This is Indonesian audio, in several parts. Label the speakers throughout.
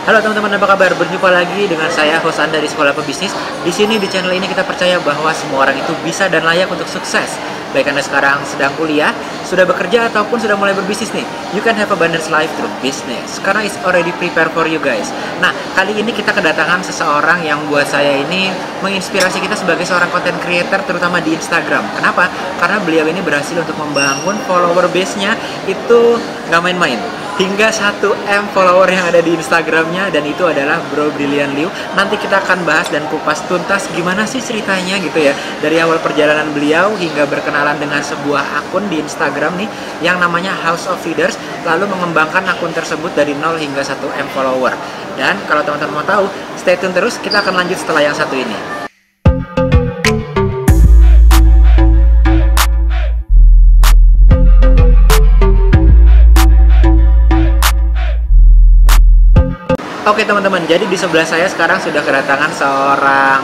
Speaker 1: Halo teman-teman, apa kabar? Berjumpa lagi dengan saya, host Anda di Sekolah Pebisnis. Di sini di channel ini kita percaya bahwa semua orang itu bisa dan layak untuk sukses. Baik Anda sekarang sedang kuliah, sudah bekerja ataupun sudah mulai berbisnis nih. You can have abundance life through business. Karena it's already prepared for you guys. Nah, kali ini kita kedatangan seseorang yang buat saya ini menginspirasi kita sebagai seorang content creator terutama di Instagram. Kenapa? Karena beliau ini berhasil untuk membangun follower base-nya itu nggak main-main. Hingga 1M follower yang ada di Instagramnya, dan itu adalah Bro Brilliant Liu. Nanti kita akan bahas dan kupas tuntas gimana sih ceritanya gitu ya, dari awal perjalanan beliau hingga berkenalan dengan sebuah akun di Instagram nih yang namanya House of Feeders, lalu mengembangkan akun tersebut dari 0 hingga 1M follower. Dan kalau teman-teman mau tahu, stay tune terus, kita akan lanjut setelah yang satu ini. Oke teman-teman, jadi di sebelah saya sekarang sudah kedatangan seorang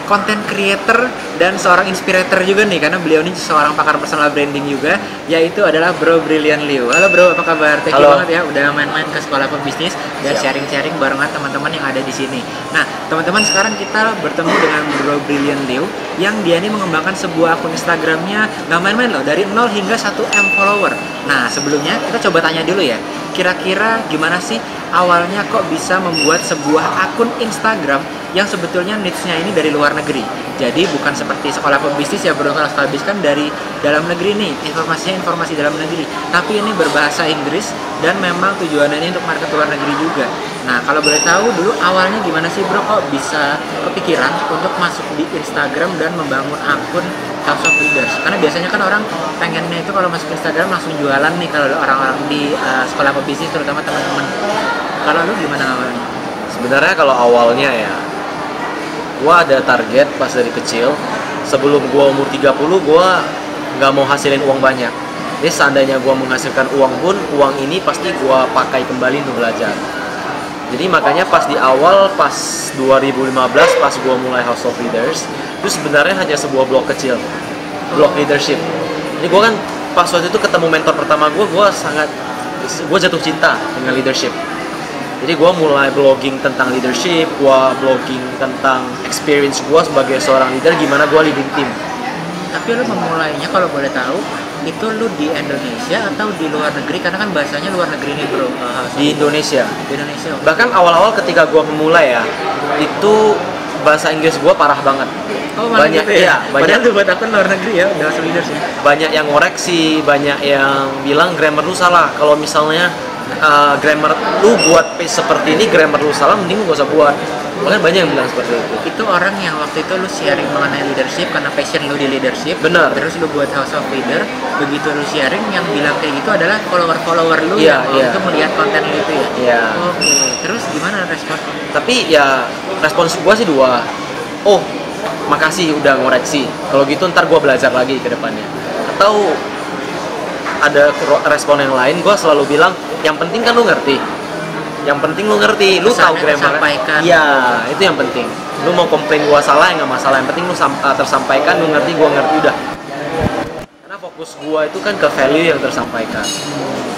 Speaker 1: content creator dan seorang inspirator juga nih, karena beliau ini seorang pakar personal branding juga, yaitu adalah Bro Brilliant Liu. Halo Bro, apa kabar? Thank you banget ya udah main-main ke Sekolah Pebisnis dan sharing-sharing barengan teman-teman yang ada di sini. Nah, teman-teman, sekarang kita bertemu dengan Bro Brilliant Liu yang dia ini mengembangkan sebuah akun Instagramnya nggak main-main loh, dari 0 hingga 1M follower. Nah, sebelumnya kita coba tanya dulu ya, kira-kira gimana sih awalnya kok bisa membuat sebuah akun Instagram yang sebetulnya niche-nya ini dari luar negeri. Jadi bukan seperti Sekolah Pebisnis ya Bro, kalau Sekolah Pebisnis kan dari dalam negeri nih, informasinya informasi dalam negeri. Tapi ini berbahasa Inggris dan memang tujuannya ini untuk market luar negeri juga. Nah, kalau boleh tahu dulu awalnya gimana sih Bro kok bisa kepikiran untuk masuk di Instagram dan membangun akun House of Feeders? Karena biasanya kan orang pengennya itu kalau masuk Instagram langsung jualan nih, kalau orang-orang di Sekolah Pebisnis terutama teman-teman. Kalau lu gimana awalnya?
Speaker 2: Sebenarnya kalau awalnya ya, gua ada target pas dari kecil. Sebelum gua umur 30, gua nggak mau hasilin uang banyak. Jadi seandainya gua menghasilkan uang pun, uang ini pasti gua pakai kembali untuk belajar. Jadi makanya pas di awal, pas 2015, pas gua mulai House of Leaders, itu sebenarnya hanya sebuah blog kecil, blog leadership. Jadi gua kan pas waktu itu ketemu mentor pertama gua jatuh cinta dengan leadership. Jadi gue mulai blogging tentang leadership, gue blogging tentang experience gue sebagai seorang leader, gimana gue leading tim.
Speaker 1: Tapi lu memulainya kalau boleh tahu, itu lu di Indonesia atau di luar negeri? Karena kan bahasanya luar negeri nih Bro.
Speaker 2: Di Indonesia.
Speaker 1: Di Indonesia. Okay.
Speaker 2: Bahkan awal-awal ketika gue memulai ya, itu bahasa Inggris gue parah banget.
Speaker 1: Oh, banyak gitu ya?
Speaker 2: Banyak.
Speaker 1: Padahal tuh buat akun luar negeri ya, udah leaders ya.
Speaker 2: Banyak yang ngoreksi, banyak yang bilang grammar lu salah. Kalau misalnya grammar lu buat page seperti ini, grammar lu salah, mending lu gak usah buat. Bahkan banyak yang bilang seperti itu.
Speaker 1: Itu orang yang waktu itu lu sharing mengenai leadership karena passion lu di leadership.
Speaker 2: Benar.
Speaker 1: Terus lu buat House of Leader, begitu lu sharing, yang bilang kayak gitu adalah follower-follower lu yang itu melihat konten lu itu ya.
Speaker 2: Iya.
Speaker 1: Oke. Terus gimana respon?
Speaker 2: Tapi ya respons gua sih dua. Oh, makasih udah ngoreksi. Kalau gitu ntar gua belajar lagi ke depannya. Atau ada respon yang lain, gue selalu bilang yang penting kan lu ngerti, yang penting lu ngerti, lu tahu grammar. Iya, itu yang penting. Lu mau komplain gue salah ya nggak masalah, yang penting lu tersampaikan, lu ngerti, gue ngerti, udah. Karena fokus gue itu kan ke value yang tersampaikan.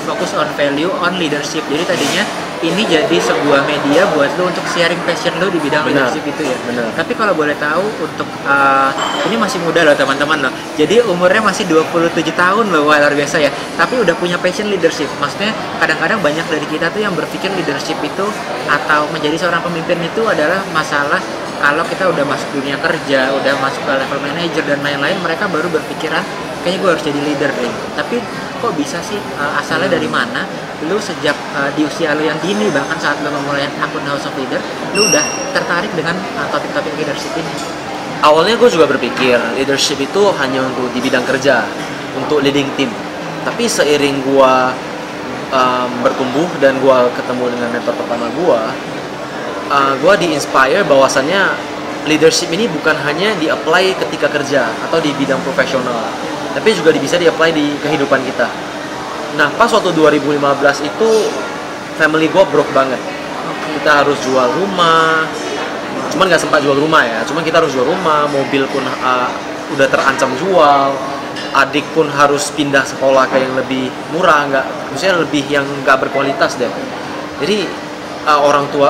Speaker 1: Fokus on value, on leadership. Jadi tadinya ini jadi sebuah media buat lu untuk sharing passion lu di bidang leadership itu ya.
Speaker 2: Benar.
Speaker 1: Tapi kalau boleh tahu, untuk ini masih muda loh teman-teman loh. Jadi umurnya masih 27 tahun loh, wah luar biasa ya. Tapi udah punya passion leadership. Maksudnya kadang-kadang banyak dari kita tuh yang berpikir leadership itu atau menjadi seorang pemimpin itu adalah masalah kalau kita udah masuk dunia kerja, udah masuk ke level manager dan lain-lain, mereka baru berpikiran kayaknya gue harus jadi leader deh. Tapi kok bisa sih, asalnya dari mana lu sejak di usia lu yang dini, bahkan saat lu memulai akun House of Leader, lu udah tertarik dengan topik-topik leadership ini?
Speaker 2: Awalnya gue juga berpikir leadership itu hanya untuk di bidang kerja, untuk leading team. Tapi seiring gue bertumbuh dan gue ketemu dengan mentor pertama gue di-inspire bahwasannya leadership ini bukan hanya di-apply ketika kerja atau di bidang profesional, tapi juga bisa di-apply di kehidupan kita. Nah, pas waktu 2015 itu family gue broke banget. Kita harus jual rumah, cuman nggak sempat jual rumah ya, cuman kita harus jual rumah, mobil pun udah terancam jual, adik pun harus pindah sekolah ke yang lebih murah, maksudnya lebih yang nggak berkualitas deh. Jadi orang tua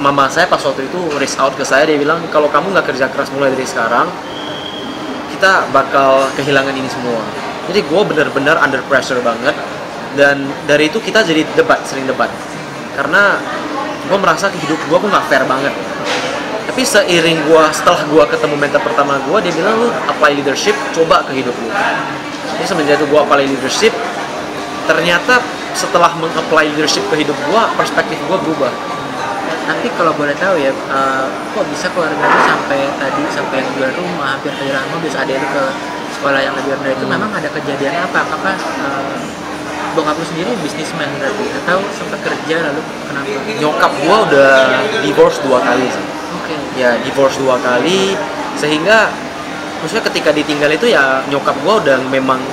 Speaker 2: mama saya pas waktu itu reach out ke saya, dia bilang kalau kamu nggak kerja keras mulai dari sekarang, kita bakal kehilangan ini semua. Jadi gue bener-bener under pressure banget, dan dari itu kita jadi sering debat, karena gue merasa hidup gue nggak fair banget. Tapi setelah gue ketemu mentor pertama gue, dia bilang lu apply leadership, coba ke hidup lu. Jadi semenjak itu gue apply leadership, ternyata setelah meng-apply leadership ke hidup gue, perspektif gue berubah.
Speaker 1: Nanti kalau boleh tahu ya, kok bisa keluarga lu sampai yang jual rumah, hampir kehilangan mobil, terus adek lu ke sekolah yang lebih rendah itu, memang ada kejadian apa? Apakah bokap lu sendiri bisnismen berarti, atau sempat kerja lalu kenapa?
Speaker 2: Nyokap gue udah divorce 2 kali sih.
Speaker 1: Oke.
Speaker 2: Ya divorce 2 kali, sehingga maksudnya ketika ditinggal itu ya nyokap gue udah memang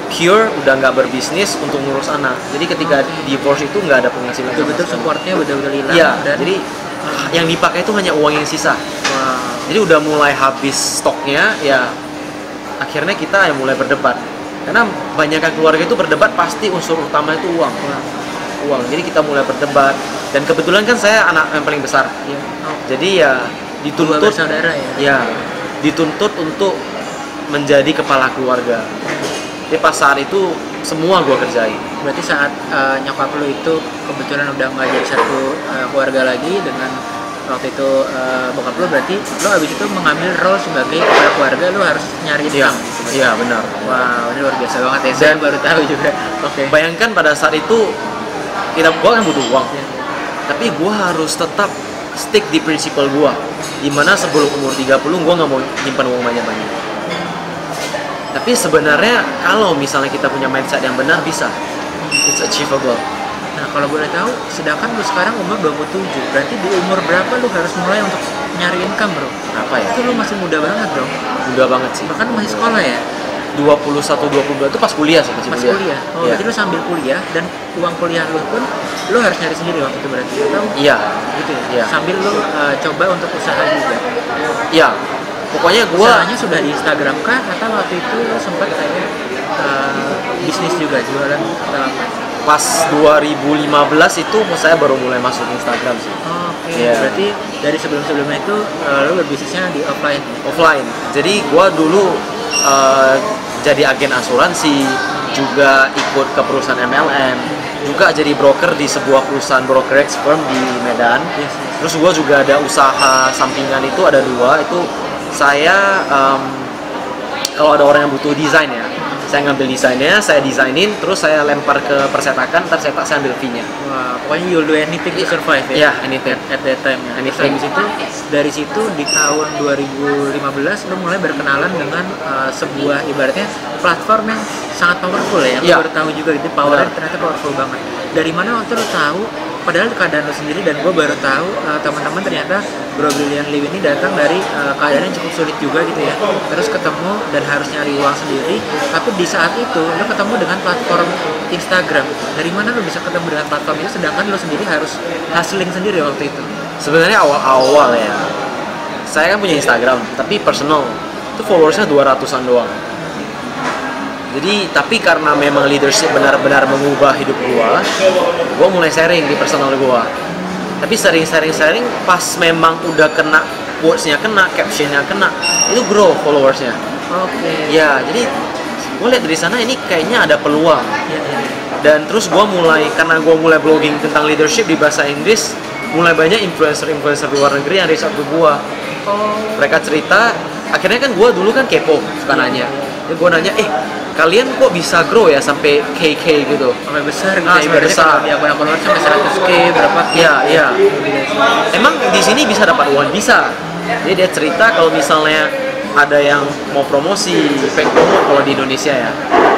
Speaker 2: pure, udah nggak berbisnis untuk ngurus anak. Jadi ketika divorce itu nggak ada penghasilan.
Speaker 1: Betul-betul supportnya udah hilang.
Speaker 2: Iya. Jadi yang dipakai itu hanya uang yang sisa.
Speaker 1: Wow.
Speaker 2: Jadi udah mulai habis stoknya, ya akhirnya kita yang mulai berdebat. Karena banyakkan keluarga itu berdebat pasti unsur utama itu uang. Uang. Jadi kita mulai berdebat. Dan kebetulan kan saya anak yang paling besar.
Speaker 1: Iya. Oh.
Speaker 2: Jadi ya dituntut.
Speaker 1: Dua bersaudara ya.
Speaker 2: Ya, dituntut untuk menjadi kepala keluarga. Jadi pas saat itu semua gue kerjain.
Speaker 1: Berarti saat nyokap lu itu kebetulan udah nggak jadi satu keluarga lagi dengan waktu itu bokap lu, berarti lu abis itu mengambil role sebagai kepala keluarga, lu harus nyari
Speaker 2: Iya,
Speaker 1: income gitu.
Speaker 2: iya benar.
Speaker 1: Wow, ini luar biasa banget ya. Saya baru tahu juga. Oke.
Speaker 2: Bayangkan pada saat itu gue kan butuh uang, tapi gue harus tetap stick di prinsipal gue, dimana sebelum umur 30 gue nggak mau nyimpan uang banyak-banyak. Tapi sebenarnya kalau misalnya kita punya mindset yang benar, bisa, it's achievable.
Speaker 1: Nah, kalau boleh tahu, sedangkan lu sekarang umur 27, berarti di umur berapa lu harus mulai untuk nyari income, bro?
Speaker 2: Apa ya?
Speaker 1: Itu lu masih muda banget, bro.
Speaker 2: Muda banget sih.
Speaker 1: Bahkan masih sekolah ya?
Speaker 2: 21, 22 itu pas kuliah sih, masih
Speaker 1: Pas
Speaker 2: kuliah.
Speaker 1: kuliah. Oh,
Speaker 2: Iya.
Speaker 1: berarti lu sambil kuliah dan uang kuliah lu pun lu harus nyari sendiri waktu itu berarti, atau
Speaker 2: Iya,
Speaker 1: gitu ya?
Speaker 2: Iya.
Speaker 1: Sambil lu coba untuk usaha juga.
Speaker 2: iya. Pokoknya gue
Speaker 1: Usahanya sudah di Instagram kah, atau waktu itu lu sempat kayak bisnis juga, jualan atau apa?
Speaker 2: pas 2015 itu saya baru mulai masuk Instagram sih.
Speaker 1: Oke,
Speaker 2: Iya.
Speaker 1: berarti dari sebelum-sebelumnya itu lu berbisnisnya di offline.
Speaker 2: Offline. Jadi gue dulu jadi agen asuransi, juga ikut ke perusahaan MLM, juga jadi broker di sebuah perusahaan brokerage firm di Medan.
Speaker 1: Yes.
Speaker 2: Terus gue juga ada usaha sampingan, itu ada 2. Itu saya kalau ada orang yang butuh desain ya, saya ngambil desainnya, saya desainin, terus saya lempar ke persetakan, ntar cetak, saya ambil fee-nya.
Speaker 1: Wah, pokoknya you'll do anything to survive ya?
Speaker 2: Iya, anything.
Speaker 1: At that time ya.
Speaker 2: Anything.
Speaker 1: Habis itu, dari situ di tahun 2015 lu mulai berkenalan dengan sebuah ibaratnya platform yang sangat powerful ya. Lu
Speaker 2: Iya.
Speaker 1: baru tahu juga itu powernya
Speaker 2: Benar.
Speaker 1: ternyata powerful banget. Dari mana waktu lu tahu? Padahal keadaan lu sendiri, dan gue baru tahu teman-teman ternyata Bro Brilliant Live ini datang dari keadaan yang cukup sulit juga gitu ya. Terus ketemu dan harus nyari uang sendiri. Tapi di saat itu lu ketemu dengan platform Instagram. Dari mana lu bisa ketemu dengan platform itu sedangkan lu sendiri harus hustling sendiri waktu itu?
Speaker 2: Sebenarnya awal-awal ya, saya kan punya Instagram, tapi personal, itu followersnya 200-an doang. Jadi, tapi karena memang leadership benar-benar mengubah hidup gua mulai sharing di personal gua. Tapi sharing, pas memang udah kena quotes-nya, kena caption-nya, kena, itu grow followersnya.
Speaker 1: Oke.
Speaker 2: Ya, jadi gue lihat dari sana ini kayaknya ada peluang.
Speaker 1: Ya, ya.
Speaker 2: Dan terus karena gue mulai blogging tentang leadership di bahasa Inggris, mulai banyak influencer luar negeri yang reach out ke gue.
Speaker 1: Oh.
Speaker 2: Mereka cerita, akhirnya kan gue dulu kan kepo, suka nanya. Jadi gue nanya, kalian kok bisa grow ya sampai KK gitu?
Speaker 1: Sampai besar gitu.
Speaker 2: Sampai
Speaker 1: Ibaratnya
Speaker 2: besar.
Speaker 1: kalau di akun-akun luar sampai 100k berapa?
Speaker 2: Iya. Emang di sini bisa dapat uang? Bisa. Jadi dia cerita kalau misalnya ada yang mau promosi, paid promo kalau di Indonesia ya.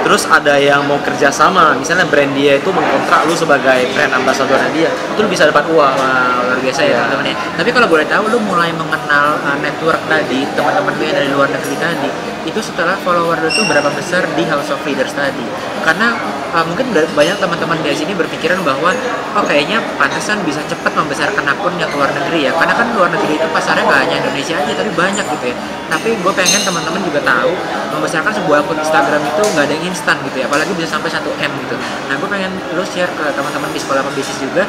Speaker 2: Terus ada yang mau kerja sama, misalnya brand dia itu mengkontrak lu sebagai brand ambassadornya dia, itu lu bisa dapat uang.
Speaker 1: Wah, luar biasa ya teman-teman ya. Tapi kalau boleh tahu, lu mulai mengenal network tadi, teman-teman lu yang dari luar negeri tadi, itu setelah follower lu tuh berapa besar di House of Leaders tadi? Karena mungkin banyak teman-teman di sini berpikiran bahwa kayaknya pantesan bisa cepat membesarkan akun yang luar negeri ya. Karena kan luar negeri itu pasarnya nggak hanya Indonesia aja, tapi banyak gitu ya. Tapi gue pengen teman-teman juga tahu, membesarkan sebuah akun Instagram itu nggak ada yang instan gitu ya, apalagi bisa sampai 1 M gitu. Nah, gue pengen lu share ke teman-teman di sekolah pembisnis juga,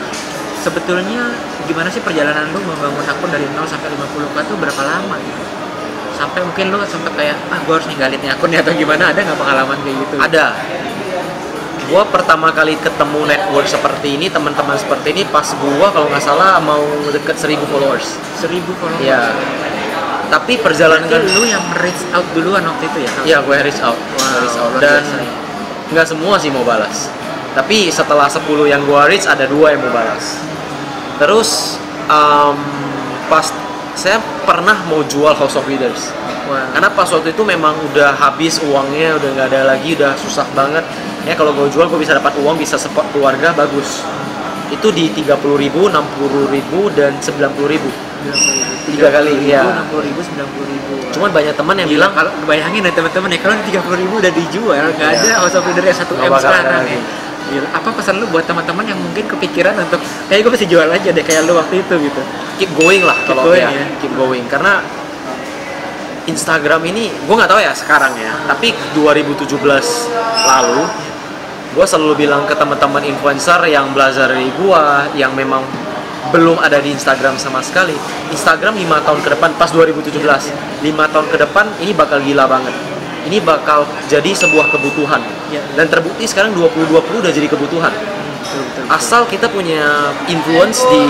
Speaker 1: sebetulnya gimana sih perjalanan lu membangun akun dari 0 sampai 50k tuh berapa lama gitu? Sampai mungkin lu sempet kayak, gue harus ninggalin nih akunnya atau gimana, ada nggak pengalaman kayak gitu?
Speaker 2: Ada. Gua pertama kali ketemu network seperti ini, teman-teman seperti ini pas gua kalau nggak salah mau deket 1000 followers.
Speaker 1: 1000 followers?
Speaker 2: Iya. Tapi perjalanan
Speaker 1: berarti lu yang reach out duluan waktu itu ya?
Speaker 2: Iya, gue reach out. Dan nggak semua sih mau balas. Tapi setelah 10 yang gue reach, ada 2 yang mau balas. Terus pas saya pernah mau jual House of Leaders. Karena pas waktu itu memang udah habis uangnya, udah nggak ada lagi, udah susah banget. Ya kalau gue jual gue bisa dapat uang, bisa support keluarga, bagus. Itu di 30.000, 60.000 dan 90.000. 3 kali, ya.
Speaker 1: 60.000, 90.000.
Speaker 2: Cuman banyak teman yang bilang,
Speaker 1: kalau bayangin ya teman-teman ya, kalau 30.000 udah dijual, nggak ada House of Leaders yang 1M sekarang ya. Gila. Apa pesan lu buat teman-teman yang mungkin kepikiran untuk kayak gue masih jual aja deh kayak lu waktu itu gitu?
Speaker 2: Keep going lah kalau ya. Keep going, karena Instagram ini gue nggak tahu ya sekarang ya, tapi 2017 lalu gue selalu bilang ke teman-teman influencer yang belajar dari gue, yang memang belum ada di Instagram sama sekali, Instagram 5 tahun ke depan, pas 2017 5 tahun ke depan ini bakal gila banget, ini bakal jadi sebuah kebutuhan dan terbukti sekarang 2020 udah jadi kebutuhan. Asal kita punya influence di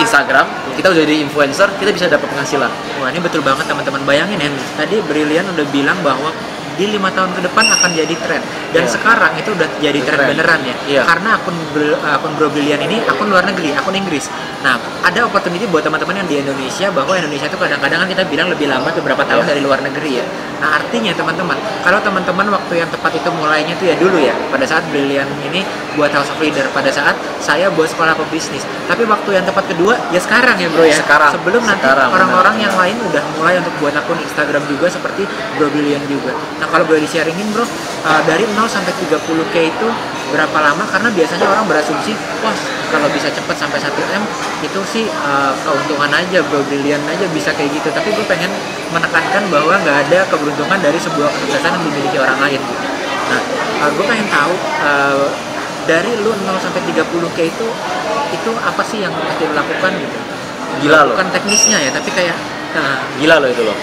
Speaker 2: Instagram, kita udah jadi influencer, kita bisa dapat penghasilan.
Speaker 1: Wah, ini betul banget teman-teman. Bayangin ya, tadi Brilian udah bilang bahwa di 5 tahun ke depan akan jadi tren, dan sekarang itu udah jadi tren beneran ya. Karena akun Bro Brilian ini akun luar negeri, akun Inggris. Nah, ada opportunity buat teman-teman yang di Indonesia, bahwa Indonesia itu kadang-kadang kan kita bilang lebih lambat beberapa tahun dari luar negeri ya. Nah, artinya teman-teman, kalau teman-teman waktu yang tepat itu mulainya tuh ya dulu ya, pada saat Brilian ini buat House of Leader, pada saat saya buat sekolah pebisnis. Tapi waktu yang tepat kedua ya sekarang ya bro ya.
Speaker 2: Sekarang.
Speaker 1: Sebelum nanti orang-orang yang lain udah mulai untuk buat akun Instagram juga seperti Bro Brilian juga. Nah, kalau boleh di-sharingin bro, dari 0 sampai 30k itu berapa lama? Karena biasanya orang berasumsi, wah kalau bisa cepet sampai 1M itu sih keuntungan aja, Bro Brilian aja bisa kayak gitu. Tapi gue pengen menekankan bahwa nggak ada keberuntungan dari sebuah kesuksesan yang dimiliki orang lain. Nah, gue pengen tahu dari lu 0 sampai 30k itu apa sih yang mesti lu lakukan gitu?
Speaker 2: Gila loh.
Speaker 1: Bukan teknisnya ya, tapi kayak
Speaker 2: gila loh itu loh.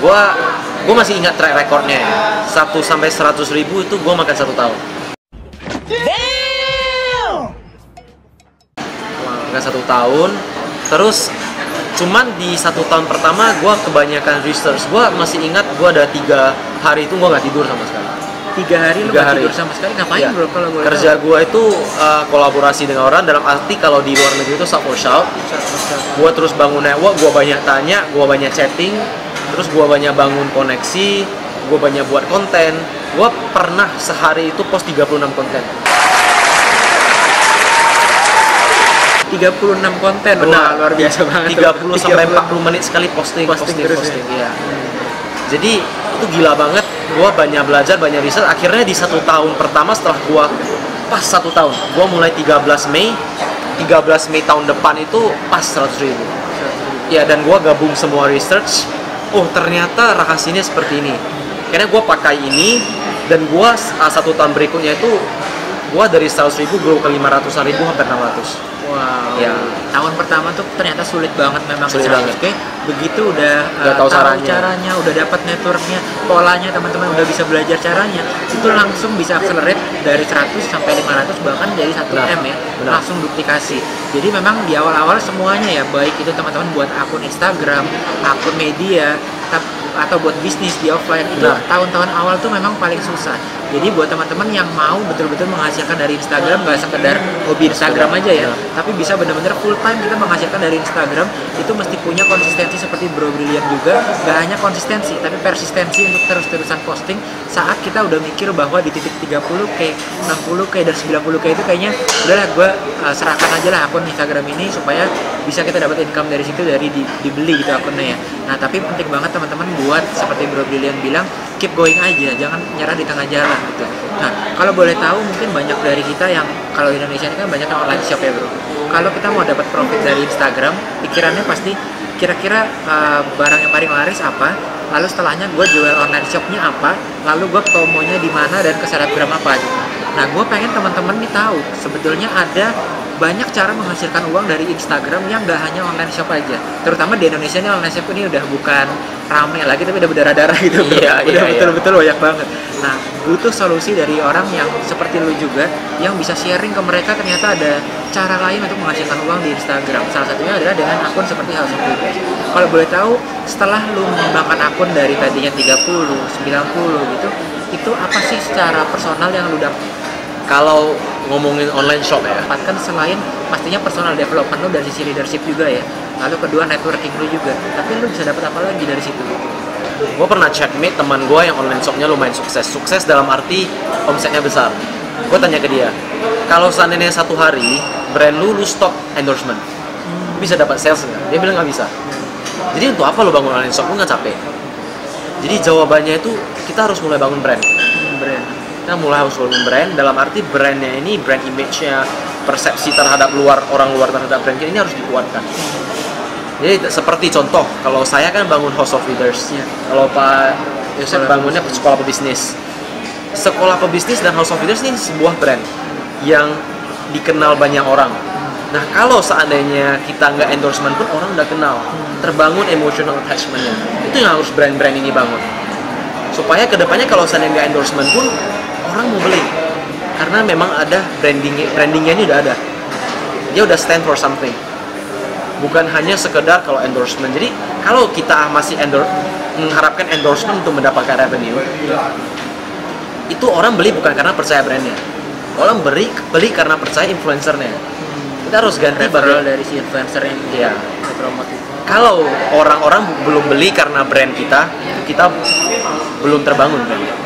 Speaker 2: Gua masih ingat track recordnya ya. 1 sampai 100.000 itu gua makan 1 tahun. Damn! Makan 1 tahun. Terus cuman di 1 tahun pertama gua kebanyakan research. Gua masih ingat gua ada 3 hari itu gua nggak tidur sama sekali.
Speaker 1: 3 hari lu nggak tidur sama sekali? Ngapain bro kalau gue
Speaker 2: kerja gue itu kolaborasi dengan orang, dalam arti kalau di luar negeri itu shout for shout. Gue terus bangun network, gue banyak tanya, gue banyak chatting, terus gue banyak bangun koneksi, gue banyak buat konten. Gue pernah sehari itu post 36 konten.
Speaker 1: 36 konten?
Speaker 2: Benar.
Speaker 1: Wah, luar biasa banget.
Speaker 2: 30 sampai 40 menit sekali posting. Ya. Jadi itu gila banget. Gue banyak belajar, banyak riset. Akhirnya di 1 tahun pertama setelah gue pas 1 tahun, gue mulai 13 Mei tahun depan itu pas 100.000. Ya, dan gue gabung semua research. Oh ternyata rahasianya seperti ini. Karena gue pakai ini, dan gue 1 tahun berikutnya itu gue dari 100.000 grow ke 500.000 hampir 600.
Speaker 1: Wow.
Speaker 2: Ya.
Speaker 1: Tahun pertama tuh ternyata sulit banget memang.
Speaker 2: Sulit banget.
Speaker 1: Begitu udah
Speaker 2: tahu
Speaker 1: caranya, udah dapat networknya, polanya, teman-teman udah bisa belajar caranya, itu langsung bisa accelerate dari 100 sampai 500 bahkan jadi 1M ya. Langsung duplikasi. Jadi memang di awal-awal semuanya ya, baik itu teman-teman buat akun Instagram, akun media, atau buat bisnis di offline itu tahun-tahun awal tuh memang paling susah. Jadi buat teman-teman yang mau betul-betul menghasilkan dari Instagram, nggak sekedar hobi Instagram aja ya, tapi bisa benar-benar full time kita menghasilkan dari Instagram, itu mesti punya konsistensi seperti Bro Brilian juga. Gak hanya konsistensi, tapi persistensi untuk terus-terusan posting. Saat kita udah mikir bahwa di titik 30k, 60k, dan 90k itu kayaknya udahlah gue serahkan aja lah akun Instagram ini supaya bisa kita dapat income dari situ, dari dibeli gitu akunnya ya. Nah tapi penting banget teman-teman buat seperti Bro Brilian bilang, keep going aja, jangan nyerah di tengah jalan gitu. Nah kalau boleh tahu, mungkin banyak dari kita yang kalau di Indonesia ini kan banyak yang online shop ya bro. Kalau kita mau dapat profit dari Instagram, pikirannya pasti kira-kira barang yang paling laris apa, lalu setelahnya gue jual online shopnya apa, lalu gue promonya di mana dan ke selebgram apa gitu. Nah gue pengen teman-teman nih tahu sebetulnya ada banyak cara menghasilkan uang dari Instagram yang nggak hanya online shop aja. Terutama di Indonesia ini online shop ini udah bukan rame lagi, tapi udah berdarah-darah gitu.
Speaker 2: Iya,
Speaker 1: udah
Speaker 2: iya,
Speaker 1: betul-betul banyak banget. Nah, butuh solusi dari orang yang seperti lu juga, yang bisa sharing ke mereka ternyata ada cara lain untuk menghasilkan uang di Instagram. Salah satunya adalah dengan akun seperti House of Leaders. Kalau boleh tahu, setelah lu mengembangkan akun dari tadinya 30, 90 gitu, itu apa sih secara personal yang lu
Speaker 2: Kalau ngomongin online shop ya,
Speaker 1: dapatkan selain pastinya personal development lu dari sisi leadership juga ya, lalu kedua networking lu juga, tapi lu bisa dapat apa lagi dari situ?
Speaker 2: gue pernah checkmate teman gue yang online shopnya lumayan sukses dalam arti omsetnya besar. Gue tanya ke dia, kalau seandainya satu hari brand lu stop endorsement, lu bisa dapat sales nggak? Dia bilang nggak bisa. Jadi untuk apa lu bangun online shop? Lu nggak capek? Jadi jawabannya itu kita harus mulai bangun brand. Kita mulai harus bangun brand dalam arti brandnya ini, brand image-nya, persepsi terhadap orang luar terhadap brand ini harus dikuatkan. Jadi seperti contoh, kalau saya kan bangun House of Leaders, kalau Pak Yosef bangunnya sekolah pebisnis. Sekolah pebisnis dan House of Leaders ini sebuah brand yang dikenal banyak orang. Nah, kalau seandainya kita nggak endorsement pun orang udah kenal, terbangun emotional attachment-nya. Itu yang harus brand-brand ini bangun. Supaya kedepannya kalau seandainya nggak endorsement pun orang mau beli, karena memang ada brandingnya ini udah ada. Dia udah stand for something. Bukan hanya sekedar kalau endorsement. Jadi kalau kita masih mengharapkan endorsement untuk mendapatkan revenue, itu orang beli bukan karena percaya brandnya. Orang beli karena percaya influencernya. Kita harus ganti
Speaker 1: Referral dari si influencer yang promote.
Speaker 2: Kalau orang-orang belum beli karena brand kita belum terbangun brand.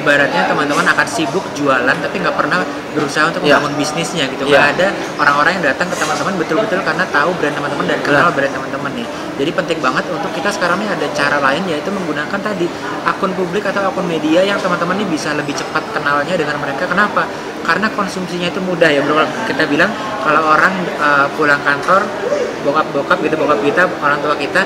Speaker 1: Ibaratnya teman-teman akan sibuk jualan tapi nggak pernah berusaha untuk membangun bisnisnya gitu. Nggak ada orang-orang yang datang ke teman-teman betul-betul karena tahu brand teman-teman dan kenal brand teman-teman nih. Jadi penting banget untuk kita sekarang ini ada cara lain, yaitu menggunakan tadi akun publik atau akun media yang teman-teman ini bisa lebih cepat kenalnya dengan mereka. Kenapa? Karena konsumsinya itu mudah ya bro. Kita bilang kalau orang pulang kantor, bokap kita, orang tua kita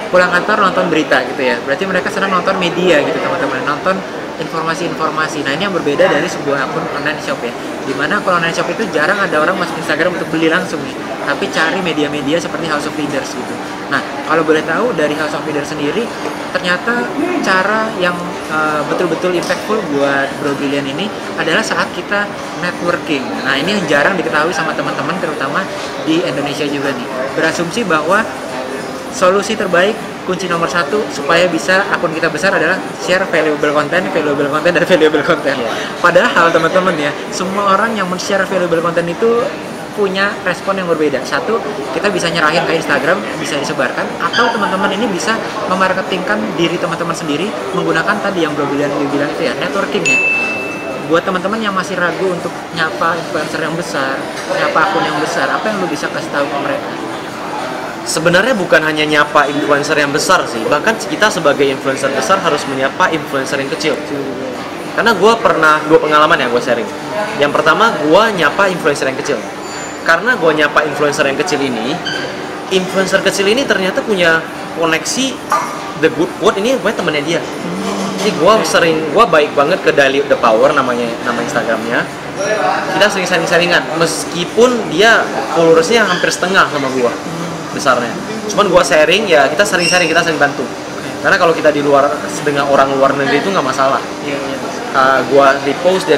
Speaker 1: pulang kantor nonton berita gitu ya. Berarti mereka sedang nonton media gitu teman-teman, nonton informasi-informasi. Nah, ini yang berbeda dari sebuah akun online shop ya. Dimana akun online shop itu jarang ada orang masuk Instagram untuk beli langsung nih, tapi cari media-media seperti House of Leaders gitu. Nah, kalau boleh tahu dari House of Leaders sendiri, ternyata cara yang betul-betul impactful buat Bro Brilliant ini adalah saat kita networking. Nah, ini yang jarang diketahui sama teman-teman, terutama di Indonesia juga nih. Berasumsi bahwa solusi terbaik, kunci nomor satu supaya bisa akun kita besar adalah share valuable content, dan valuable content. Padahal teman-teman ya, semua orang yang men-share valuable content itu punya respon yang berbeda. Satu, kita bisa nyerahin ke Instagram, bisa disebarkan, atau teman-teman ini bisa memarketingkan diri teman-teman sendiri menggunakan tadi yang Bro bilang itu ya, networking ya. Buat teman-teman yang masih ragu untuk nyapa influencer yang besar, nyapa akun yang besar, apa yang lu bisa kasih tahu ke mereka?
Speaker 2: Sebenarnya bukan hanya nyapa influencer yang besar sih, bahkan kita sebagai influencer besar harus menyapa influencer yang kecil. Karena gue pernah, dua pengalaman yang gue sharing. Yang pertama, gue nyapa influencer yang kecil. Karena gue nyapa influencer yang kecil ini ternyata punya koneksi The Good Quote, ini gue temennya dia. Jadi gue baik banget ke Dilute the Power nama Instagramnya. Kita sering sharing-sharingan, meskipun dia followersnya hampir setengah sama gue besarnya. Cuman gua sharing ya, kita sering bantu. Karena kalau kita di luar dengan orang luar negeri itu nggak masalah. Gua repost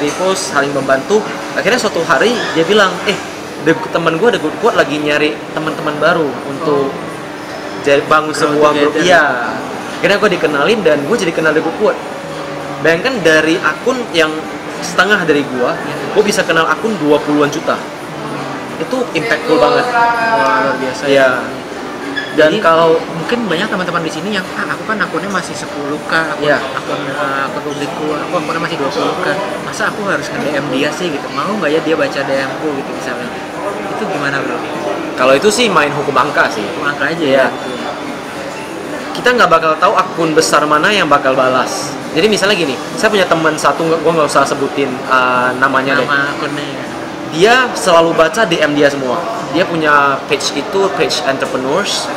Speaker 2: saling membantu. Akhirnya suatu hari dia bilang, teman gua The Good Quote lagi nyari teman-teman baru untuk jadi bangun sebuah grup. Iya. Akhirnya gua dikenalin dan gua jadi kenal The Good Quote. Bayangkan dari akun yang setengah dari gua bisa kenal akun 20-an juta. Itu impactful banget.
Speaker 1: Luar biasa
Speaker 2: ya. Dan jadi, kalau
Speaker 1: mungkin banyak teman-teman di sini yang aku kan akunnya masih 10k, akun publikku, aku akunnya masih 20k. Masa aku harus nge-DM dia sih gitu? Mau nggak ya dia baca DM-ku gitu misalnya? Itu gimana bro?
Speaker 2: Kalau itu sih main hukum angka sih.
Speaker 1: Hukum angka aja ya.
Speaker 2: Kita nggak bakal tahu akun besar mana yang bakal balas. Jadi misalnya gini, saya punya teman satu, gue nggak usah sebutin namanya deh.
Speaker 1: Nama akunnya ya.
Speaker 2: Dia selalu baca DM dia semua. Dia punya page entrepreneurs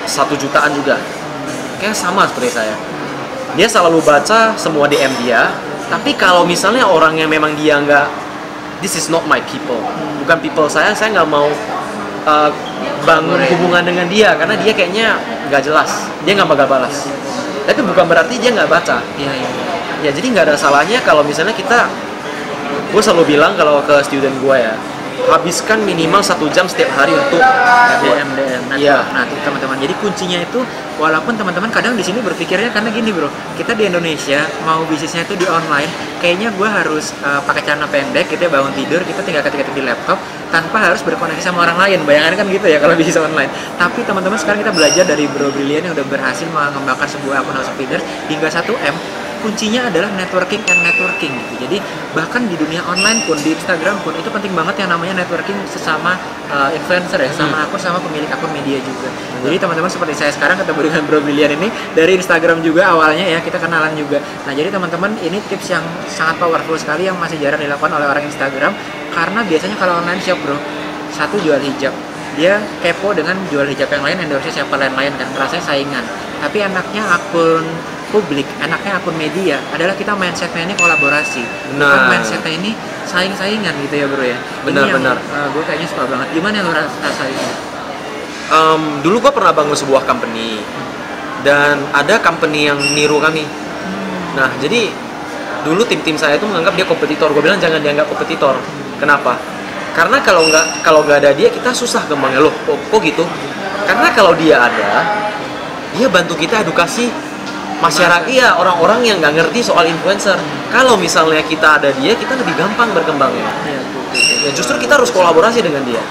Speaker 2: 1 jutaan juga. Kayak sama seperti saya. Dia selalu baca semua DM dia. Tapi kalau misalnya orang yang memang dia nggak, this is not my people, bukan people saya nggak mau bangun hubungan dengan dia karena dia kayaknya nggak jelas, dia nggak bakal balas. Tapi bukan berarti dia nggak baca.
Speaker 1: Iya.
Speaker 2: Ya jadi nggak ada salahnya kalau misalnya gue selalu bilang kalau ke student gue ya, habiskan minimal 1 jam setiap hari untuk
Speaker 1: DM.
Speaker 2: Iya.
Speaker 1: Nah, tuh teman-teman. Jadi kuncinya itu, walaupun teman-teman kadang di sini berpikirnya karena gini bro, kita di Indonesia mau bisnisnya itu di online, kayaknya gue harus pakai celana pendek, kita bangun tidur, kita tinggal ketik-ketik di laptop tanpa harus berkoneksi sama orang lain. Bayangannya kan gitu ya kalau bisnis online. Tapi teman-teman sekarang kita belajar dari Bro Brilian yang udah berhasil mengembangkan sebuah akun House of Leaders hingga 1M. Kuncinya adalah networking and networking gitu. Jadi bahkan di dunia online pun, di Instagram pun itu penting banget yang namanya networking sesama influencer ya, sama pemilik akun media juga. Jadi teman-teman seperti saya sekarang ketemu dengan Bro Brilian ini dari Instagram juga awalnya ya, kita kenalan juga. Nah jadi teman-teman ini tips yang sangat powerful sekali yang masih jarang dilakukan oleh orang Instagram, karena biasanya kalau online shop bro, satu jual hijab, dia kepo dengan jual hijab yang lain, endorse siapa lain-lain kan, rasanya saingan. Tapi enaknya akun publik, enaknya akun media adalah kita mindsetnya ini kolaborasi, bukan mindsetnya ini saing-saingan gitu ya bro ya.
Speaker 2: Benar.
Speaker 1: Gue kayaknya suka banget. Gimana lo rasain?
Speaker 2: Dulu gue pernah bangun sebuah company dan ada company yang niru kami. Nah jadi dulu tim saya itu menganggap dia kompetitor. Gue bilang jangan dianggap kompetitor. Kenapa? Karena kalau nggak ada dia kita susah kembangnya. Loh kok gitu? Karena kalau dia ada, dia bantu kita edukasi masyarakat, iya, orang-orang yang nggak ngerti soal influencer. Kalau misalnya kita ada dia, kita lebih gampang berkembangnya. Ya justru kita harus kolaborasi dengan dia.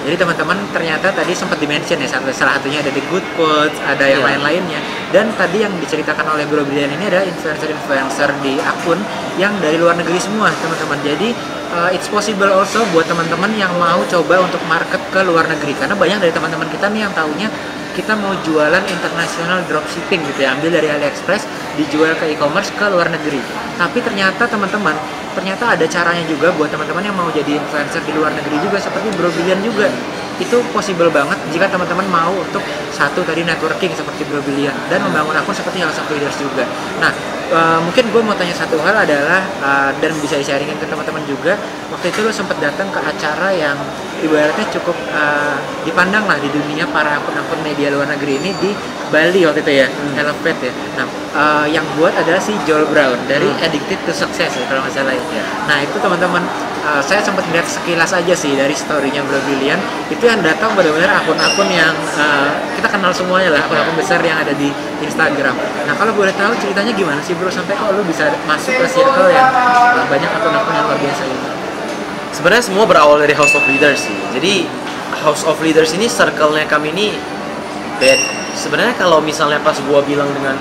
Speaker 1: Jadi teman-teman ternyata tadi sempat dimention ya, salah satunya ada The Good Quotes, ada yang lain-lainnya. Dan tadi yang diceritakan oleh Bro Brilian ini adalah influencer-influencer di akun yang dari luar negeri semua teman-teman. Jadi it's possible also buat teman-teman yang mau coba untuk market ke luar negeri. Karena banyak dari teman-teman kita nih yang taunya kita mau jualan international dropshipping gitu ya, ambil dari AliExpress, dijual ke e-commerce ke luar negeri. Tapi ternyata teman-teman, ternyata ada caranya juga buat teman-teman yang mau jadi influencer di luar negeri juga, seperti Bro Brilian juga. Itu possible banget jika teman-teman mau untuk satu tadi networking seperti Bro Brilian dan membangun akun seperti House of Leaders juga. Nah, mungkin gue mau tanya satu hal adalah dan bisa di-sharingin ke teman-teman juga, waktu itu lo sempat datang ke acara yang ibaratnya cukup dipandang lah di dunia para akun-akun media luar negeri ini di Bali waktu itu ya, Elevate ya. Nah, yang buat adalah si Joel Brown dari Addicted to Success ya kalau nggak salah ya. Nah itu teman-teman, saya sempat lihat sekilas aja sih dari story-nya Bro Brilian, itu yang datang benar-benar akun-akun yang kita kenal semuanya lah, akun-akun besar yang ada di Instagram. Nah kalau boleh tahu ceritanya gimana sih bro, sampai kok lu bisa masuk ke circle yang banyak akun-akun yang luar biasa ini?
Speaker 2: Sebenarnya semua berawal dari House of Leaders sih. Jadi House of Leaders ini circle-nya kami ini bed. Sebenarnya kalau misalnya pas gua bilang dengan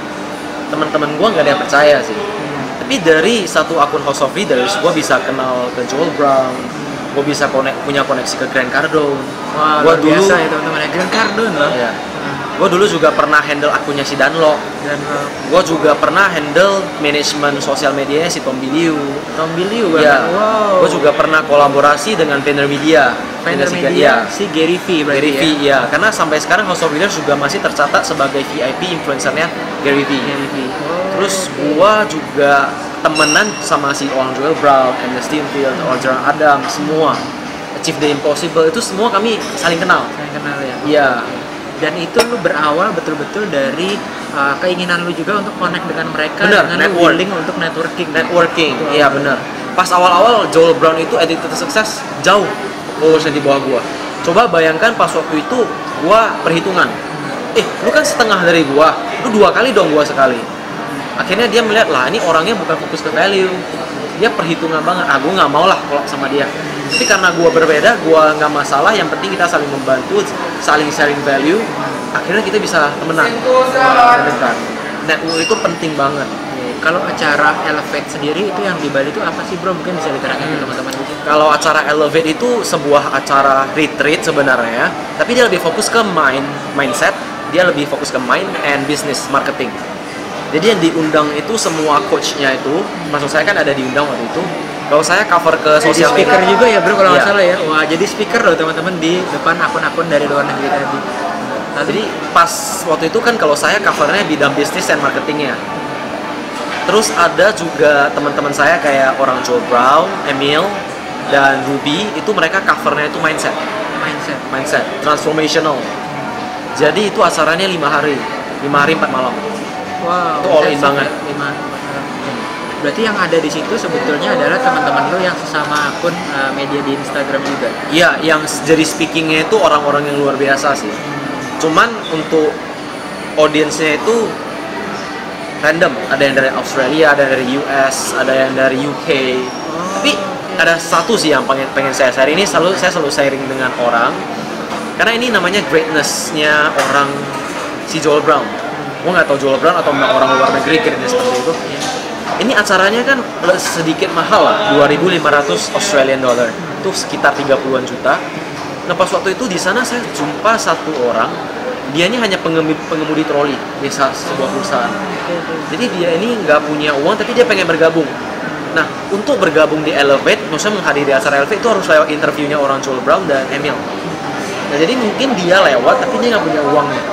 Speaker 2: teman-teman gua nggak ada yang percaya sih. Tapi dari satu akun House of Leaders gua bisa kenal ke Joel Brown, gua bisa punya koneksi ke Grant Cardone.
Speaker 1: Wah,
Speaker 2: gua
Speaker 1: luar biasa ya teman-teman ya, Grant Cardone loh.
Speaker 2: Ya. Gue dulu juga pernah handle akunnya si Danlo. Gue juga pernah handle manajemen sosial medianya si Tom Biliu. Ya.
Speaker 1: Wow.
Speaker 2: Gue juga pernah kolaborasi dengan VaynerMedia.
Speaker 1: VaynerMedia, si Gary V berarti
Speaker 2: Gary V, ya. Karena sampai sekarang House of Leaders juga masih tercatat sebagai VIP influencernya Gary V. Terus gue juga temenan sama si orang Joel Brown, Ernest Steinfield, Jordan Adam, semua. Achieve the Impossible, itu semua kami saling kenal.
Speaker 1: Saling kenal ya.
Speaker 2: Iya.
Speaker 1: Dan itu lu berawal betul-betul dari keinginan lu juga untuk connect dengan mereka,
Speaker 2: bener,
Speaker 1: dengan lu willing untuk networking.
Speaker 2: Iya benar. Pas awal-awal Joel Brown itu Addicted to Success jauh followersnya di bawah gua. Coba bayangkan pas waktu itu gua perhitungan, lu kan setengah dari gua, lu 2 kali dong gua sekali. Akhirnya dia melihat lah ini orangnya bukan fokus ke value, dia perhitungan banget. Gua nggak mau lah kolab sama dia. Tapi karena gua berbeda, gua nggak masalah. Yang penting kita saling membantu, saling sharing value. Akhirnya kita bisa temenan. Network itu penting banget.
Speaker 1: Kalau acara Elevate sendiri itu yang di Bali itu apa sih bro? Mungkin bisa diterangkan ke teman-teman juga.
Speaker 2: Kalau acara Elevate itu sebuah acara retreat sebenarnya, tapi dia lebih fokus ke mindset, dia lebih fokus ke mind and business marketing. Jadi yang diundang itu semua coachnya itu, maksud saya kan ada diundang waktu itu. Kalau saya cover ke sosial media.
Speaker 1: Speaker juga ya bro kalau nggak salah ya. Wah jadi speaker loh teman-teman di depan akun-akun dari luar negeri tadi.
Speaker 2: Nah, jadi pas waktu itu kan kalau saya covernya bidang bisnis dan marketingnya. Terus ada juga teman-teman saya kayak orang Joel Brown, Emil, dan Ruby itu mereka covernya itu mindset, transformational. Jadi itu acaranya 5 hari 4 malam.
Speaker 1: Wow,
Speaker 2: Itu all in banget.
Speaker 1: 5. Berarti yang ada di situ sebetulnya adalah teman-teman lo yang sesama akun media di Instagram juga.
Speaker 2: Iya, yang jadi speakingnya itu orang-orang yang luar biasa sih. Cuman untuk audiensnya itu random. Ada yang dari Australia, ada yang dari US, ada yang dari UK. Tapi ada satu sih yang pengen saya share. Ini saya selalu sharing dengan orang. Karena ini namanya greatness-nya orang si Joel Brown. Gue nggak tahu Joel Brown atau orang luar negeri greatness seperti itu. Ini acaranya kan sedikit mahal lah, 2.500 Australian dollar. Itu sekitar 30-an juta. Nah pas waktu itu di sana saya jumpa satu orang, dianya hanya pengemudi troli di sebuah perusahaan. Jadi dia ini nggak punya uang tapi dia pengen bergabung. Nah untuk bergabung di Elevate, maksudnya menghadiri acara Elevate itu harus lewat interviewnya orang Joel Brown dan Emil. Nah jadi mungkin dia lewat tapi dia nggak punya uangnya.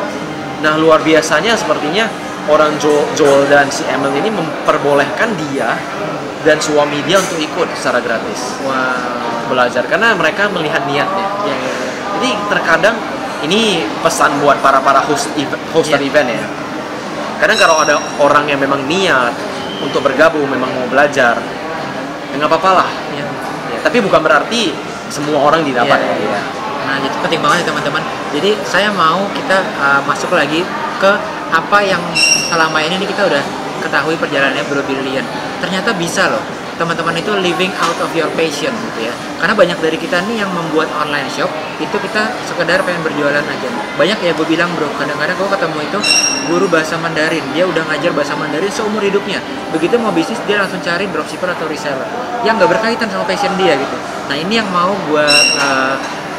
Speaker 2: Nah luar biasanya sepertinya orang Joel dan si Emil ini memperbolehkan dia dan suami dia untuk ikut secara gratis. Belajar karena mereka melihat niatnya. Jadi terkadang ini pesan buat para hoster event ya. Kadang kalau ada orang yang memang niat untuk bergabung, memang mau belajar, ya nggak apa-apa lah. Ya, tapi bukan berarti semua orang didapat.
Speaker 1: Nah itu penting banget ya teman-teman. Jadi saya mau kita masuk lagi ke apa yang selama ini kita udah ketahui perjalanannya Bro Brilliant. Ternyata bisa loh teman-teman itu living out of your passion gitu ya. Karena banyak dari kita nih yang membuat online shop itu kita sekedar pengen berjualan aja. Banyak ya gue bilang bro, kadang-kadang gue ketemu itu guru bahasa Mandarin, dia udah ngajar bahasa Mandarin seumur hidupnya. Begitu mau bisnis dia langsung cari dropshipper atau reseller yang nggak berkaitan sama passion dia gitu. Nah ini yang mau gue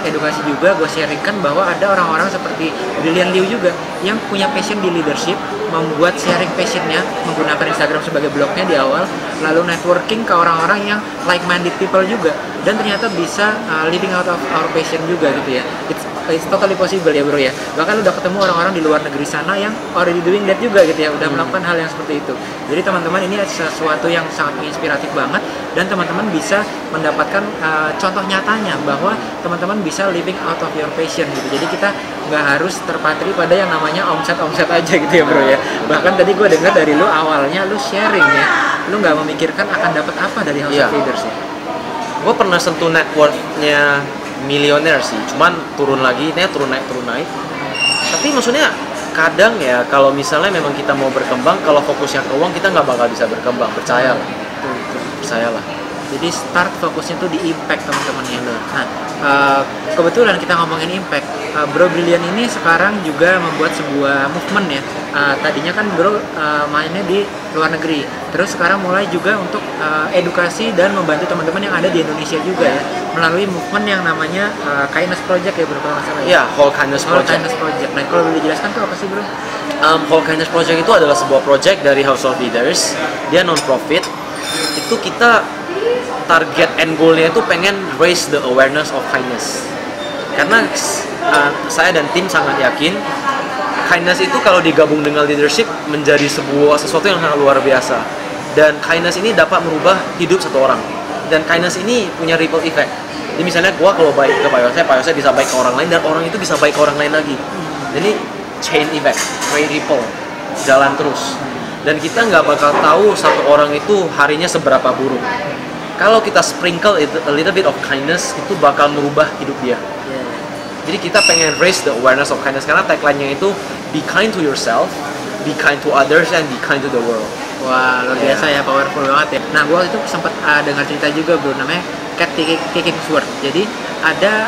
Speaker 1: edukasi juga, gue sharingkan bahwa ada orang-orang seperti Brilliant Liu juga yang punya passion di leadership, membuat sharing passionnya menggunakan Instagram sebagai blognya di awal, lalu networking ke orang-orang yang like-minded people juga, dan ternyata bisa living out of our passion juga gitu ya. It's totally possible ya bro ya. Bahkan udah ketemu orang-orang di luar negeri sana yang already doing that juga gitu ya, udah melakukan hal yang seperti itu. Jadi teman-teman ini sesuatu yang sangat inspiratif banget, dan teman-teman bisa mendapatkan contoh nyatanya bahwa teman-teman bisa living out of your passion gitu. Jadi kita nggak harus terpatri pada yang namanya omset aja gitu ya bro ya. Bahkan tadi gue dengar dari lu awalnya lu sharing ya, lu nggak memikirkan akan dapat apa dari House of Leaders ya.
Speaker 2: Gue pernah sentuh net worth-nya milioner sih, cuman turun lagi, turun naik. Tapi maksudnya kadang ya kalau misalnya memang kita mau berkembang, kalau fokusnya ke uang kita nggak bakal bisa berkembang, percayalah. Jadi
Speaker 1: start fokusnya tuh di impact teman-teman ya. Nah kebetulan kita ngomongin impact, Bro Brilliant ini sekarang juga membuat sebuah movement ya. Tadinya kan Bro mainnya di luar negeri, terus sekarang mulai juga untuk edukasi dan membantu teman-teman yang ada di Indonesia juga ya, melalui movement yang namanya Kindness Project ya bro kalau nggak salah ya.
Speaker 2: Iya, Whole Kindness Project.
Speaker 1: Nah kalau boleh dijelaskan tuh apa sih bro?
Speaker 2: Whole Kindness Project itu adalah sebuah project dari House of Leaders. Dia non-profit. Itu kita target end goal-nya itu pengen raise the awareness of kindness. Karena saya dan tim sangat yakin kindness itu kalau digabung dengan leadership menjadi sesuatu yang sangat luar biasa. Dan kindness ini dapat merubah hidup satu orang. Dan kindness ini punya ripple effect. Jadi misalnya gua kalau baik ke Pak Yose bisa baik ke orang lain, dan orang itu bisa baik ke orang lain lagi. Jadi chain effect, ripple, jalan terus. Dan kita nggak bakal tahu satu orang itu harinya seberapa buruk. Kalau kita sprinkle a little bit of kindness, itu bakal merubah hidup dia. Jadi kita pengen raise the awareness of kindness, karena tagline-nya itu be kind to yourself, be kind to others, and be kind to the world.
Speaker 1: Wah, luar biasa ya, powerful banget ya. Nah, gue waktu itu sempat dengar cerita juga bro, namanya Cat Kingsworth. Jadi ada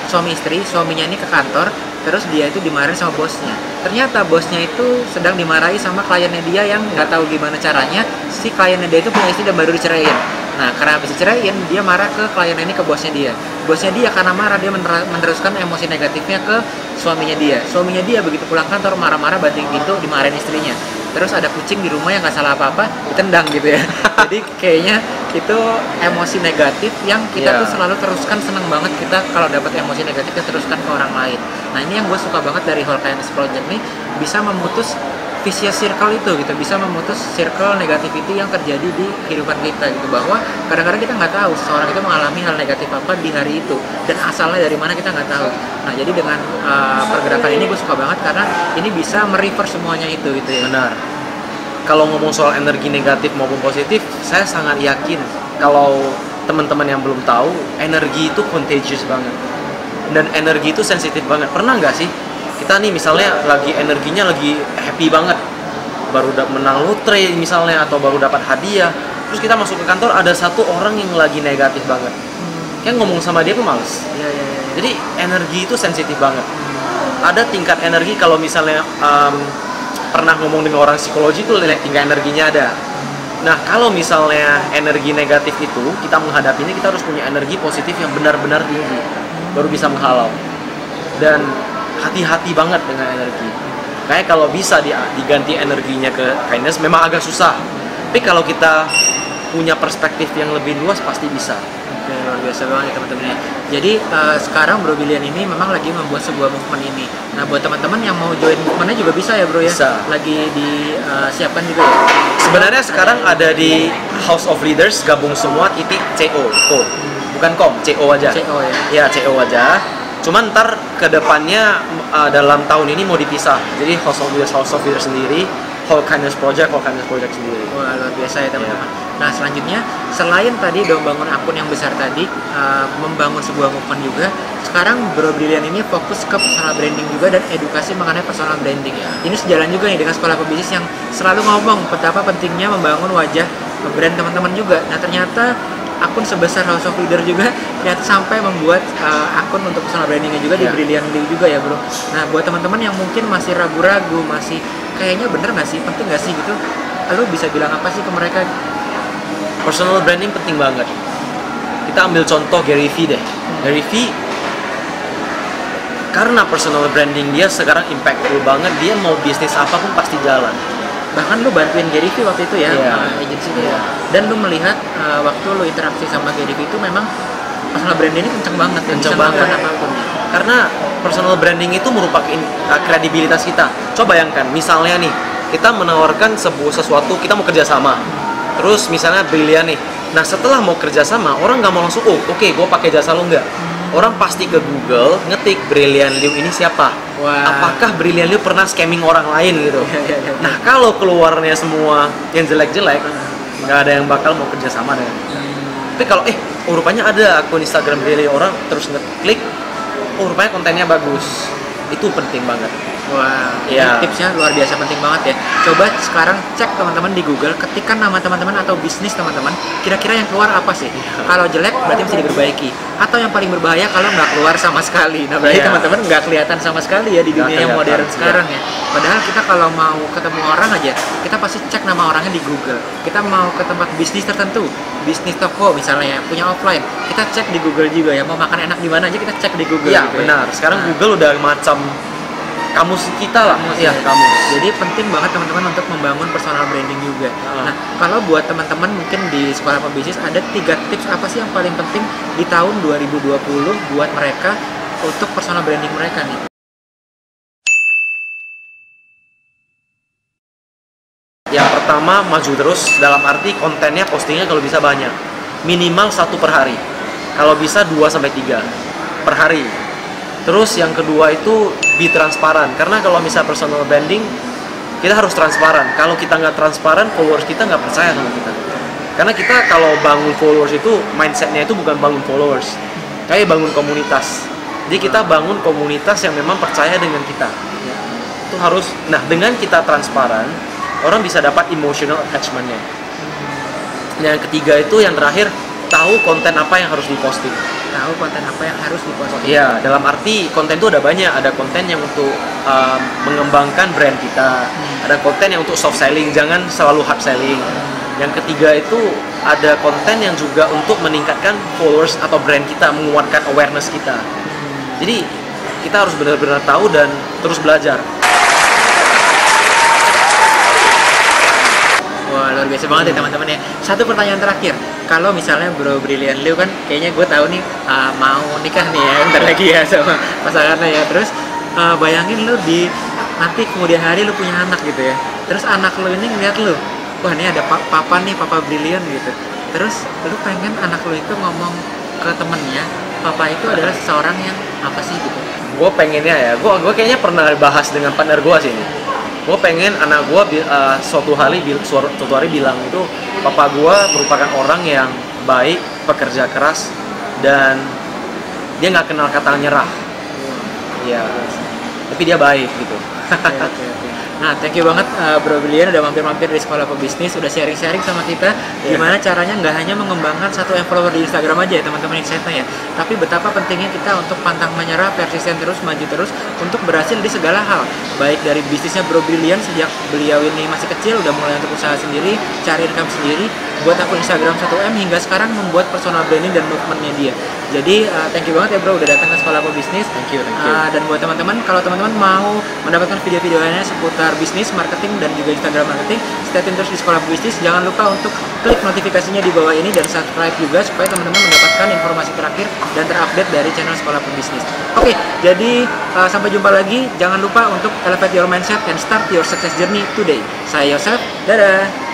Speaker 1: suami istri, suaminya ini ke kantor, terus dia itu dimarahin sama bosnya. Ternyata bosnya itu sedang dimarahi sama kliennya dia yang nggak tahu gimana caranya. Si kliennya dia itu punya istri dan baru diceraiin. Nah, karena habis diceraiin, dia marah ke kliennya ini, ke bosnya dia. Bosnya dia karena marah, dia meneruskan emosi negatifnya ke suaminya dia. Suaminya dia begitu pulang kantor marah-marah, banting pintu, dimarahin istrinya. Terus ada kucing di rumah yang nggak salah apa-apa, ditendang gitu ya. Jadi kayaknya itu emosi negatif yang kita tuh selalu teruskan. Seneng banget kita kalau dapat emosi negatif kita teruskan ke orang lain. Nah ini yang gue suka banget dari Whole Kindness Project nih, bisa memutus vicious circle itu gitu, bisa memutus circle negativity yang terjadi di kehidupan kita gitu, bahwa kadang-kadang kita nggak tahu seseorang itu mengalami hal negatif apa di hari itu dan asalnya dari mana kita nggak tahu. Nah jadi dengan pergerakan ini gue suka banget karena ini bisa mereverse semuanya itu gitu ya.
Speaker 2: Benar. Kalau ngomong soal energi negatif maupun positif, saya sangat yakin kalau teman-teman yang belum tahu, energi itu contagious banget dan energi itu sensitif banget. Pernah nggak sih kita nih misalnya energinya lagi happy banget, baru menang lotre misalnya atau baru dapat hadiah, terus kita masuk ke kantor ada satu orang yang lagi negatif banget, kayak ngomong sama dia tuh males. Jadi energi itu sensitif banget. Ada tingkat energi, kalau misalnya pernah ngomong dengan orang psikologi itu tingkat energinya ada. Nah kalau misalnya energi negatif itu kita menghadapinya, kita harus punya energi positif yang benar-benar tinggi baru bisa menghalau. Dan hati-hati banget dengan energi. Kayak kalau bisa diganti energinya ke kindness memang agak susah. Tapi kalau kita punya perspektif yang lebih luas pasti bisa.
Speaker 1: Oke, luar biasa banget ya teman-teman ya. Jadi sekarang Bro Billion ini memang lagi membuat sebuah movement ini. Nah buat teman-teman yang mau join movementnya juga bisa ya bro ya.
Speaker 2: Bisa.
Speaker 1: Lagi disiapkan juga ya.
Speaker 2: Sebenarnya sekarang ada di House of Leaders, gabung semua .co. Bukan com, co aja.
Speaker 1: CO ya.
Speaker 2: Ya co aja. Cuman ntar kedepannya dalam tahun ini mau dipisah. Jadi House of Leaders sendiri, Whole Kindness Project sendiri.
Speaker 1: Wah luar biasa ya teman-teman. Nah selanjutnya selain tadi membangun akun yang besar tadi, membangun sebuah movement juga, sekarang Bro Billion ini fokus ke personal branding juga dan edukasi mengenai personal branding. Ini sejalan juga nih dengan sekolah pebisnis yang selalu ngomong betapa pentingnya membangun wajah brand teman-teman juga. Nah ternyata akun sebesar House of Leader juga ternyata sampai membuat akun untuk personal brandingnya juga di Brilliant Liu juga ya bro. Nah buat teman-teman yang mungkin masih ragu-ragu, masih kayaknya bener nggak sih, penting nggak sih gitu, lu bisa bilang apa sih ke mereka?
Speaker 2: Personal branding penting banget. Kita ambil contoh Gary Vee deh. Gary Vee, karena personal branding dia sekarang impactful banget, dia mau bisnis apapun pasti jalan.
Speaker 1: Bahkan lu bantuin Gary Vee waktu itu ya, agensinya. Dan lu melihat waktu lu interaksi sama Gary Vee itu memang personal branding ini kenceng banget,
Speaker 2: kenceng banget.
Speaker 1: Apapun.
Speaker 2: Karena personal branding itu merupakan kredibilitas kita. Coba bayangkan, misalnya nih kita menawarkan sesuatu, kita mau kerjasama. Terus misalnya Brilliant nih. Nah setelah mau kerjasama, orang nggak mau langsung, oke, gue pakai jasa lo nggak. Orang pasti ke Google ngetik Brilliant Liu ini siapa. Apakah Brilliant Liu pernah scamming orang lain gitu. Nah kalau keluarnya semua yang jelek-jelek, nggak ada yang bakal mau kerjasama dengan. Tapi kalau rupanya ada akun Instagram Brilliant Liu, orang terus ngeklik, rupanya kontennya bagus, itu penting banget.
Speaker 1: Wah, ini tipsnya luar biasa penting banget ya. Coba sekarang cek teman-teman di Google, ketikkan nama teman-teman atau bisnis teman-teman, kira-kira yang keluar apa sih? Kalau jelek berarti mesti diperbaiki. Atau yang paling berbahaya kalau nggak keluar sama sekali. Nah berarti teman-teman nggak kelihatan sama sekali ya di dunia yang modern sekarang ya. Padahal kita kalau mau ketemu orang aja, kita pasti cek nama orangnya di Google. Kita mau ke tempat bisnis tertentu, bisnis toko misalnya, punya offline, kita cek di Google juga ya. Mau makan enak di mana aja kita cek di Google.
Speaker 2: Iya gitu benar. Sekarang Google udah macam kamus kita lah.
Speaker 1: Kamus. Jadi penting banget teman-teman untuk membangun personal branding juga. Nah, kalau buat teman-teman mungkin di sekolah pebisnis ada 3 tips apa sih yang paling penting di tahun 2020 buat mereka untuk personal branding mereka nih?
Speaker 2: Yang pertama, maju terus, dalam arti kontennya, postingnya kalau bisa banyak, minimal 1 per hari, kalau bisa 2-3 per hari. Terus yang kedua itu be transparan, karena kalau misalnya personal branding kita harus transparan. Kalau kita nggak transparan, followers kita nggak percaya sama kita. Karena kita kalau bangun followers itu mindsetnya itu bukan bangun followers, kayak bangun komunitas. Jadi kita bangun komunitas yang memang percaya dengan kita. Itu harus. Nah dengan kita transparan, orang bisa dapat emotional attachment-nya. Yang ketiga itu yang terakhir, tahu konten apa yang harus diposting.
Speaker 1: Tahu konten apa yang harus diposting.
Speaker 2: Iya, dalam arti konten itu ada banyak. Ada konten yang untuk mengembangkan brand kita. Ada konten yang untuk soft selling, jangan selalu hard selling. Yang ketiga itu ada konten yang juga untuk meningkatkan followers atau brand kita, menguatkan awareness kita. Jadi kita harus benar-benar tahu dan terus belajar.
Speaker 1: Wah luar biasa banget ya teman-teman ya. Satu pertanyaan terakhir, kalau misalnya Bro Brilliant Liu kan kayaknya gue tahu nih mau nikah nih ya bentar lagi ya sama pasangannya ya. Terus bayangin lu di nanti kemudian hari lu punya anak gitu ya, terus anak lu ini ngeliat lu, wah ini ada papa nih, papa brilian gitu, terus lu pengen anak lu itu ngomong ke temennya, papa itu adalah seseorang yang apa sih gitu.
Speaker 2: Gue pengennya ya, gue kayaknya pernah bahas dengan partner gue sih ini. Gue pengen anak gue suatu hari bilang itu papa gue merupakan orang yang baik, pekerja keras, dan dia nggak kenal kata nyerah. Iya, tapi dia baik gitu.
Speaker 1: Oke. Nah, thank you banget Bro Brilian udah mampir-mampir di Sekolah Pebisnis, udah sharing-sharing sama kita gimana caranya nggak hanya mengembangkan 1M follower di Instagram aja ya teman-teman Insightnya ya, tapi betapa pentingnya kita untuk pantang menyerah, persisten terus, maju terus untuk berhasil di segala hal. Baik dari bisnisnya Bro Brilian sejak beliau ini masih kecil udah mulai untuk usaha sendiri, cari income sendiri, buat akun Instagram 1M hingga sekarang membuat personal branding dan movementnya dia. Jadi thank you banget ya Bro udah datang ke Sekolah Pebisnis.
Speaker 2: Thank you.
Speaker 1: Dan buat teman-teman, kalau teman-teman mau mendapatkan video-video lainnya seputar bisnis, marketing, dan juga Instagram marketing, stay tune terus di Sekolah Pebisnis. Jangan lupa untuk klik notifikasinya di bawah ini dan subscribe juga supaya teman-teman mendapatkan informasi terakhir dan terupdate dari channel Sekolah Pebisnis. Oke, jadi sampai jumpa lagi. Jangan lupa untuk elevate your mindset and start your success journey today. Saya Yosef, dadah!